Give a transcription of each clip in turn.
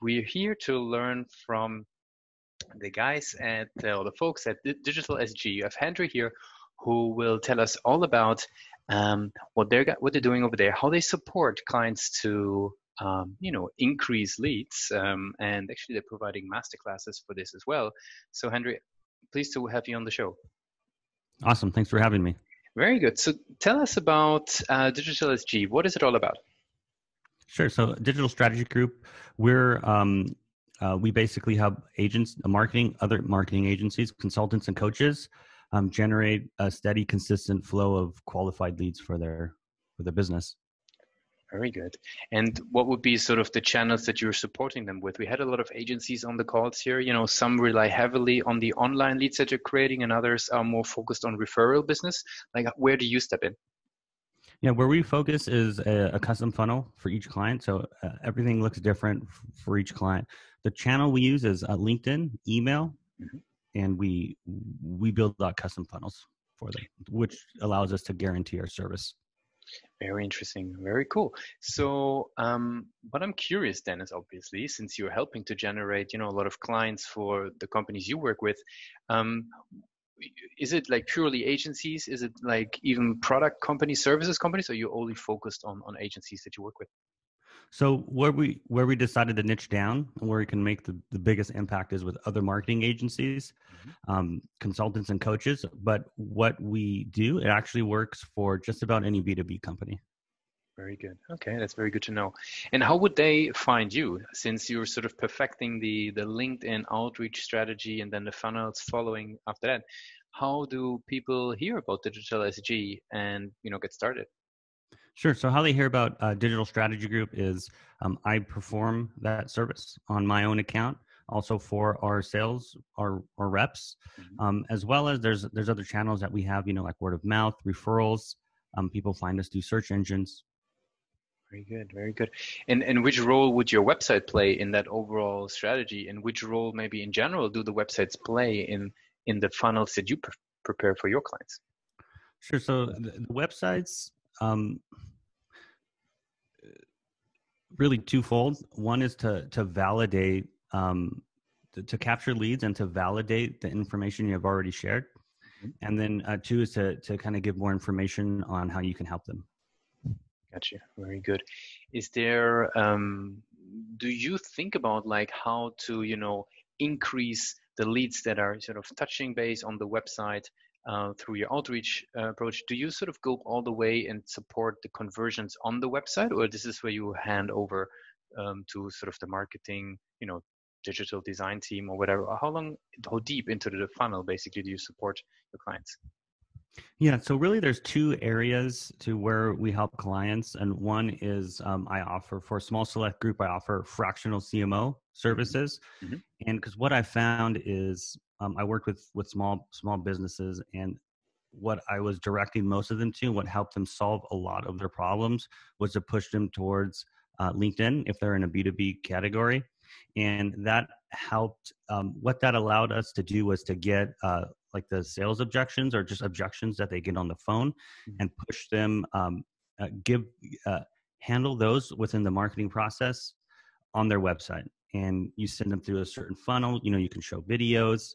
we're here to learn from the guys or the folks at DigitalSG. You have Henry here, who will tell us all about what they're doing over there, how they support clients to increase leads, and actually they're providing masterclasses for this as well. So Henry, pleased to have you on the show. Awesome, thanks for having me. Very good. So tell us about DigitalSG. What is it all about? Sure. So Digital Strategy Group, we basically help agents, other marketing agencies, consultants, and coaches generate a steady, consistent flow of qualified leads for their business. Very good. And what would be sort of the channels that you're supporting them with? We had a lot of agencies on the calls here. Some rely heavily on the online leads that you're creating, and others are more focused on referral business. Like, where do you step in? Yeah, where we focus is a custom funnel for each client. So everything looks different for each client. The channel we use is LinkedIn, email, and we build out custom funnels for them, which allows us to guarantee our service. Very interesting. Very cool. So what I'm curious then is, obviously, since you're helping to generate, a lot of clients for the companies you work with, is it like purely agencies? Is it like even product companies, services companies? Or are you only focused on agencies that you work with? So where we decided to niche down and where we can make the biggest impact is with other marketing agencies, consultants, and coaches. But what we do, it actually works for just about any B2B company. Very good. Okay, that's very good to know. And how would they find you, since you're sort of perfecting the LinkedIn outreach strategy and then the funnels following after that? How do people hear about DigitalSG and get started? Sure. So how they hear about Digital Strategy Group is I perform that service on my own account, also for our sales, our reps, as well as there's other channels that we have, like word of mouth, referrals. People find us through search engines. Very good. Very good. And which role would your website play in that overall strategy? And which role, maybe in general, do the websites play in the funnels that you prepare for your clients? Sure. So the websites, really twofold. One is to validate, to capture leads and to validate the information you have already shared. And then two is to kind of give more information on how you can help them. Gotcha. Very good. Is there, do you think about like how to, increase the leads that are sort of touching base on the website through your outreach approach? Do you sort of go all the way and support the conversions on the website, or this is where you hand over to sort of the marketing, digital design team or whatever? How deep into the funnel basically do you support your clients? Yeah, so really there's two areas to where we help clients. And one is I offer, for a small select group, I offer fractional CMO services. And because what I found is I worked with small businesses, and what I was directing most of them to, what helped them solve a lot of their problems, was to push them towards LinkedIn if they're in a B2B category. And that helped. What that allowed us to do was to get like the sales objections, or just objections that they get on the phone, and push them, handle those within the marketing process on their website. And you send them through a certain funnel. You can show videos,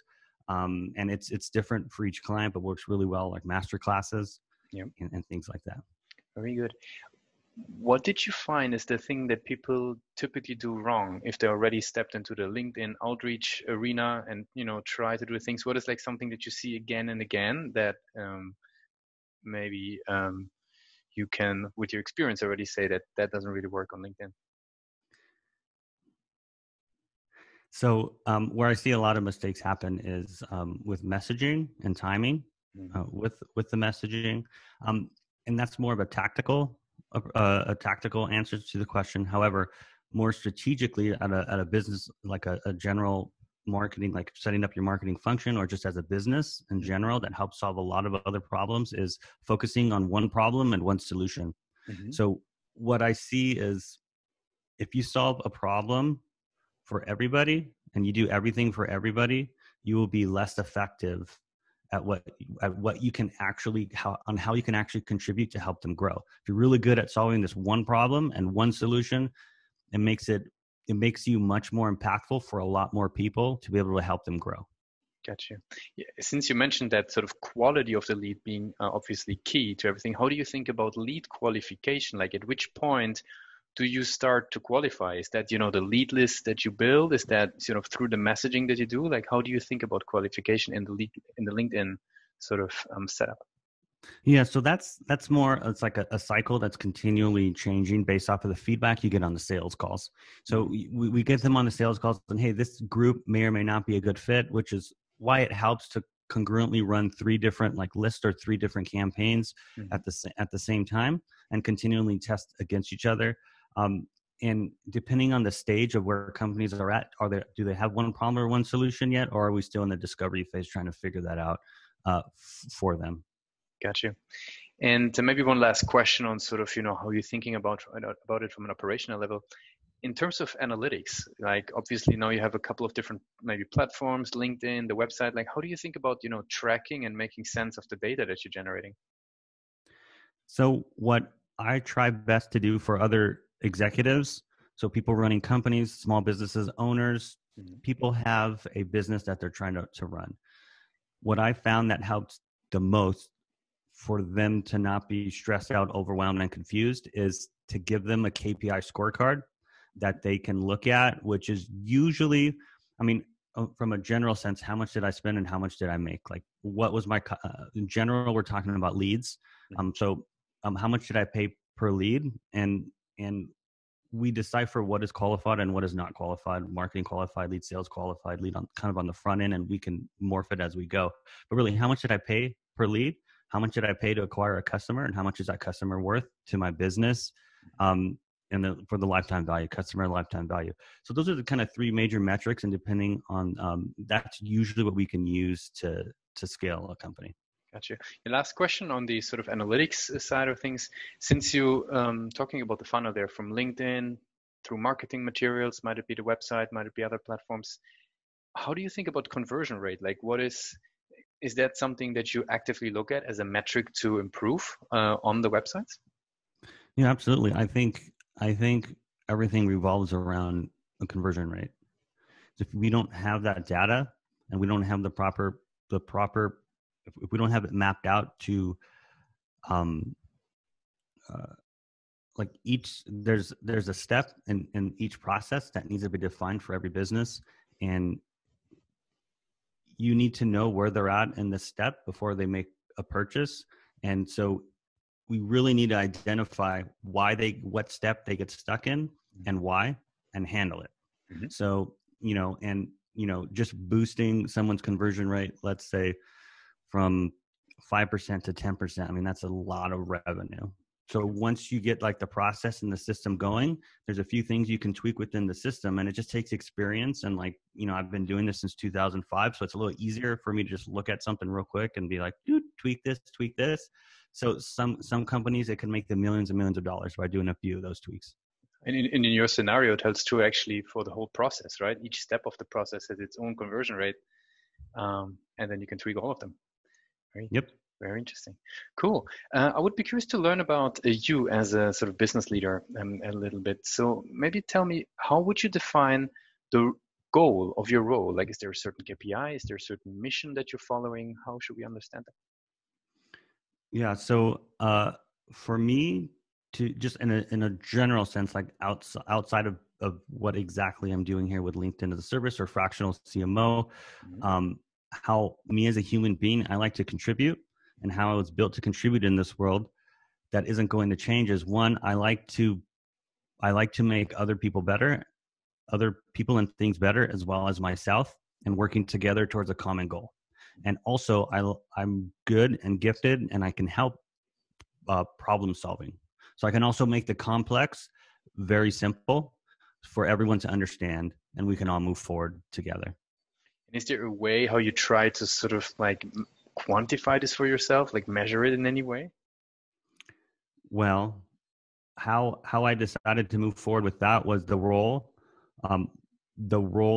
and it's different for each client, but works really well, like master classes and things like that. Very good. What did you find is the thing that people typically do wrong if they already stepped into the LinkedIn outreach arena and try to do things? What is like something that you see again and again that maybe you can, with your experience, already say that doesn't really work on LinkedIn? So where I see a lot of mistakes happen is with messaging and timing, with the messaging, and that's more of a tactical answer to the question. However, more strategically at a business, like a general marketing, like setting up your marketing function, or just as a business in general that helps solve a lot of other problems, is focusing on one problem and one solution. So what I see is, if you solve a problem for everybody and you do everything for everybody, you will be less effective at what you can actually, how you can actually contribute to help them grow. If you're really good at solving this one problem and one solution, it makes it it makes you much more impactful for a lot more people to be able to help them grow. Gotcha. Yeah, since you mentioned that sort of quality of the lead being obviously key to everything, how do you think about lead qualification? Like at which point do you start to qualify? Is that, the lead list that you build? Is that through the messaging that you do? Like how do you think about qualification in the LinkedIn sort of setup? Yeah, so that's more, it's like a cycle that's continually changing based off of the feedback you get on the sales calls. So we get them on the sales calls and, hey, this group may or may not be a good fit, which is why it helps to congruently run 3 different like lists or 3 different campaigns at the same time and continually test against each other. And depending on the stage of where companies are at, do they have one problem or one solution yet, or are we still in the discovery phase trying to figure that out for them? Got you. And maybe one last question on sort of, how you're thinking about it from an operational level. In terms of analytics, like obviously now you have a couple of different maybe platforms, LinkedIn, the website, like how do you think about, tracking and making sense of the data that you're generating? So what I try best to do for other executives, so people running companies, small businesses, owners, people have a business that they're trying to run. What I found that helps the most for them to not be stressed out, overwhelmed, and confused is to give them a KPI scorecard that they can look at, which is usually, from a general sense, how much did I spend and how much did I make? Like, what was my, in general, we're talking about leads. How much did I pay per lead? And we decipher what is qualified and what is not qualified, marketing qualified, lead, sales qualified, lead on kind of on the front end, and we can morph it as we go. But really, how much did I pay per lead? How much did I pay to acquire a customer? And how much is that customer worth to my business? For the lifetime value, customer lifetime value. So those are the kind of 3 major metrics. And depending on, that's usually what we can use to scale a company. Gotcha. The last question on the sort of analytics side of things, since you talking about the funnel there from LinkedIn through marketing materials, might it be the website, might it be other platforms? How do you think about conversion rate? Like is that something that you actively look at as a metric to improve on the websites? Yeah, absolutely. I think everything revolves around a conversion rate. If we don't have that data and we don't have the proper if we don't have it mapped out to like there's a step in each process that needs to be defined for every business, and you need to know where they're at in the step before they make a purchase. And so we really need to identify what step they get stuck in and why, and handle it. So, just boosting someone's conversion rate, let's say from 5% to 10%, that's a lot of revenue. So once you get like the process and the system going, there's a few things you can tweak within the system, and it just takes experience. And I've been doing this since 2005. So it's a little easier for me to just look at something real quick and be like, dude, tweak this. So some companies, it can make them millions and millions of dollars by doing a few of those tweaks. And in your scenario, it holds true actually for the whole process, right? Each step of the process has its own conversion rate. And then you can tweak all of them. Yep. Very interesting. Cool. I would be curious to learn about you as a sort of business leader a little bit. So maybe tell me, how would you define the goal of your role? Like, is there a certain KPI? Is there a certain mission that you're following? How should we understand that? Yeah. So for me, to just in a general sense, like outside of what exactly I'm doing here with LinkedIn as a service or fractional CMO, how me as a human being, I like to contribute, and how I was built to contribute in this world that isn't going to change is, one, I like to make other people better, other people and things better, as well as myself, and working together towards a common goal. And also I'm good and gifted, and I can help problem solving. So I can also make the complex very simple for everyone to understand, and we can all move forward together. And is there a way how you try to sort of like quantify this for yourself, like measure it in any way? Well, how I decided to move forward with that was the role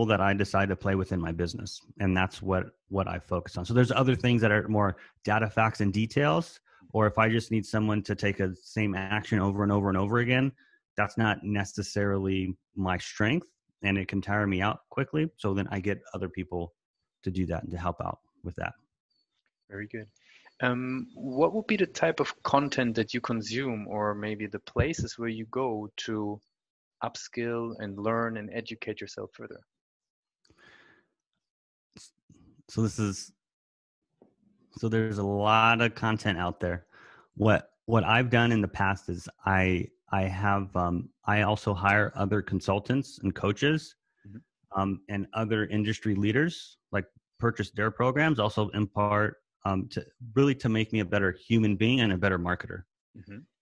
that I decided to play within my business. And that's what I focus on. So there's other things that are more data, facts, and details, or if I just need someone to take a same action over and over and over again, that's not necessarily my strength. and it can tire me out quickly. So then I get other people to do that and to help out with that. Very good. What would be the type of content that you consume, or maybe the places where you go to upskill and learn and educate yourself further? So there's a lot of content out there. What I've done in the past is I also hire other consultants and coaches, and other industry leaders, like purchase their programs, also in part to make me a better human being and a better marketer.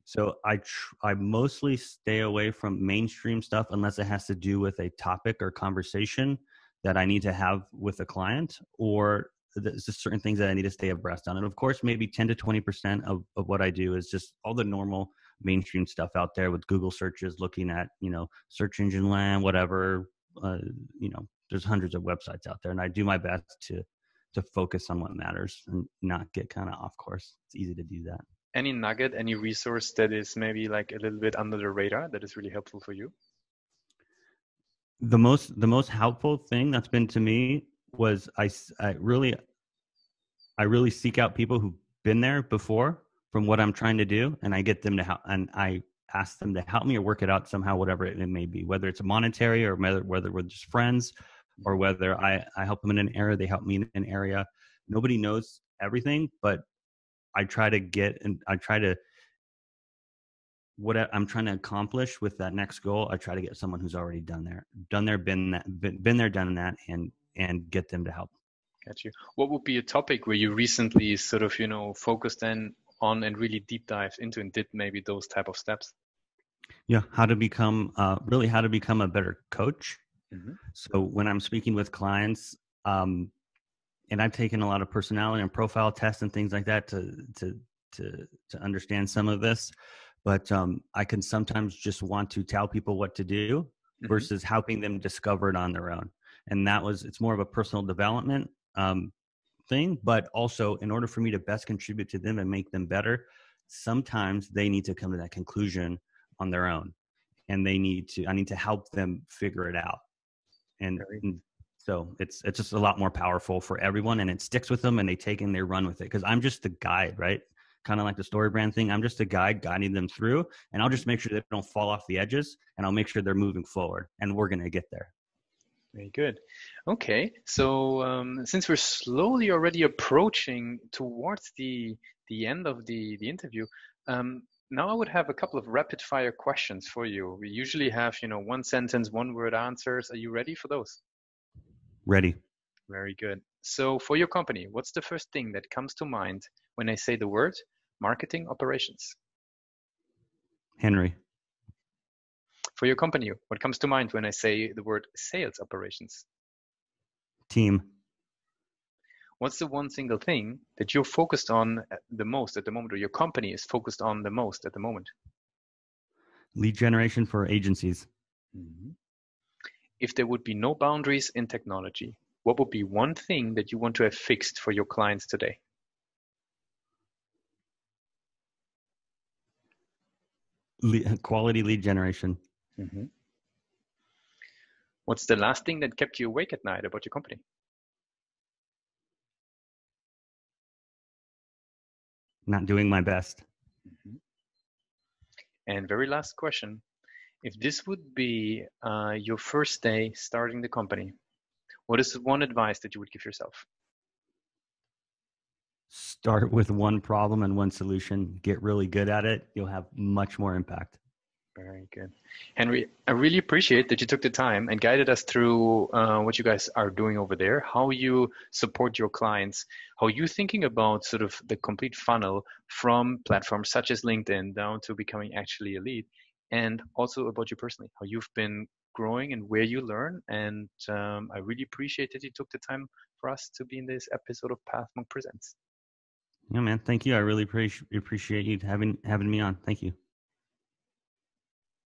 So I mostly stay away from mainstream stuff unless it has to do with a topic or conversation that I need to have with a client, or there's just certain things that I need to stay abreast on. And of course, maybe 10 to 20% of what I do is just all the normal mainstream stuff out there with Google searches, looking at, search engine land, whatever, there's hundreds of websites out there, and I do my best to focus on what matters and not get kind of off course. It's easy to do that. Any nugget, any resource that is maybe like a little bit under the radar that is really helpful for you? The most helpful thing that's been to me was I really seek out people who've been there before from what I'm trying to do, and I get them to help, and I ask them to help me or work it out somehow, whatever it may be, whether it's monetary or whether we're just friends, or whether I help them in an area, they help me in an area. Nobody knows everything, but I try to what I'm trying to accomplish with that next goal. I try to get someone who's already been there, done that, and get them to help. Got you. What would be a topic where you recently sort of, focused on and really deep dived into and did maybe those type of steps? Yeah, how to become a better coach. So when I'm speaking with clients, and I've taken a lot of personality and profile tests and things like that to understand some of this, but I can sometimes just want to tell people what to do versus helping them discover it on their own. And it's more of a personal development thing, but also in order for me to best contribute to them and make them better, sometimes they need to come to that conclusion on their own, and I need to help them figure it out. And so it's just a lot more powerful for everyone, and it sticks with them, and they take and they run with it. Because I'm just the guide, right? Kind of like the story brand thing. I'm just a guide guiding them through, and I'll just make sure they don't fall off the edges, and I'll make sure they're moving forward, and we're going to get there. Very good. Okay, so since we're slowly already approaching towards the end of the interview, now I would have a couple of rapid fire questions for you. We usually have, one sentence, one word answers. Are you ready for those? Ready. Very good. So for your company, what's the first thing that comes to mind when I say the word marketing operations? Henry. For your company, what comes to mind when I say the word sales operations? Team. What's the one single thing that you're focused on the most at the moment, or your company is focused on the most at the moment? Lead generation for agencies. If there would be no boundaries in technology, what would be one thing that you want to have fixed for your clients today? Quality lead generation. What's the last thing that kept you awake at night about your company? Not doing my best. And very last question, if this would be your first day starting the company, what is one advice that you would give yourself? Start with one problem and one solution. Get really good at it. You'll have much more impact. Very good. Henry, I really appreciate that you took the time and guided us through what you guys are doing over there, how you support your clients, how you're thinking about sort of the complete funnel from platforms such as LinkedIn down to becoming actually a lead, and also about you personally, how you've been growing and where you learn. And I really appreciate that you took the time for us to be in this episode of PathMonk Presents. Yeah, man. Thank you. I really appreciate you having me on. Thank you.